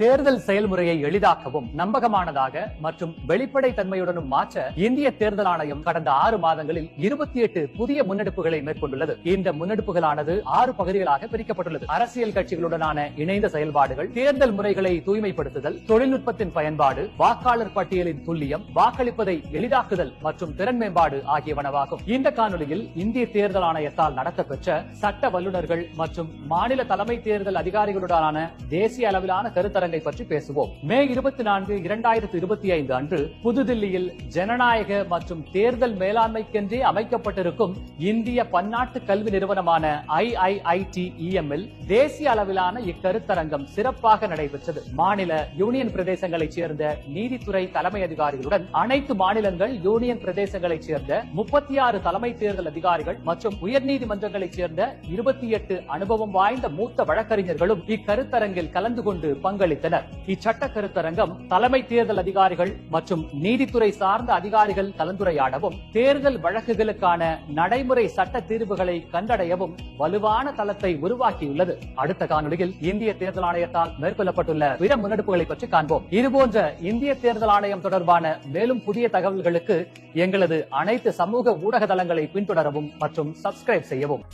தேர்தல் செயல்முறையை எளிதாக்கவும் நம்பகமானதாக மற்றும் வெளிப்படை தன்மையுடனும் மாற்ற இந்திய தேர்தல் ஆணையம் கடந்த 6 மாதங்களில் 28 புதிய முன்னெடுப்புகளை மேற்கொண்டுள்ளது. இந்த முன்னெடுப்புகளானது 6 பகுதிகளாக பிரிக்கப்பட்டுள்ளது. அரசியல் கட்சிகளுடனான இணைந்த செயல்பாடுகள், தேர்தல் முறைகளை தூய்மைப்படுத்துதல், தொழில்நுட்பத்தின் பயன்பாடு, வாக்காளர் பட்டியலின் துல்லியம், வாக்களிப்பதை எளிதாக்குதல் மற்றும் திறன் மேம்பாடு ஆகியவனவாகும். இந்த காணொலியில் இந்திய தேர்தல் ஆணையத்தால் நடத்தப்பெற்ற சட்ட வல்லுநர்கள் மற்றும் மாநில தலைமை தேர்தல் அதிகாரிகளுடனான தேசிய அளவிலான கருத்தரங்கை பற்றி பேசுவோம். மே 24, 2025 அன்று புதுதில்லியில் ஜனநாயக மற்றும் தேர்தல் மேலாண்மைக்கென்றே அமைக்கப்பட்டிருக்கும் இந்திய பன்னாட்டு கல்வி நிறுவனமான IIITEM இல் தேசிய அளவிலான இக்கருத்தரங்கம் சிறப்பாக நடைபெற்றது. மாநில யூனியன் பிரதேசங்களைச் சேர்ந்த நீதித்துறை தலைமை அதிகாரிகளுடன் அனைத்து மாநிலங்கள் யூனியன் பிரதேசங்களைச் சேர்ந்த 36 தலைமை தேர்தல் அதிகாரிகள் மற்றும் உயர்நீதிமன்றங்களைச் சேர்ந்த 28 அனுபவம் வாய்ந்த மூத்த வழக்கறிஞர்களும் இக்கருத்தரங்கில் கலந்து கொண்டு பங்களித்தனர். இச்சட்ட கருத்தரங்கம் தலைமை தேர்தல் அதிகாரிகள் மற்றும் நீதித்துறை சார்ந்த அதிகாரிகள் கலந்துரையாடவும், தேர்தல் வழக்குகளுக்கான நடைமுறை சட்ட தீர்வுகளை கண்டடையவும் வலுவான தளத்தை உருவாக்கியுள்ளது. அடுத்த காணொலியில் இந்திய தேர்தல் ஆணையத்தால் மேற்கொள்ளப்பட்டுள்ள பிற முன்னெடுப்புகளை பற்றி காண்போம். இதுபோன்ற இந்திய தேர்தல் ஆணையம் தொடர்பான மேலும் புதிய தகவல்களுக்கு எங்களது அனைத்து சமூக ஊடக தளங்களை பின்தொடரவும் மற்றும் சப்ஸ்கிரைப் செய்யவும்.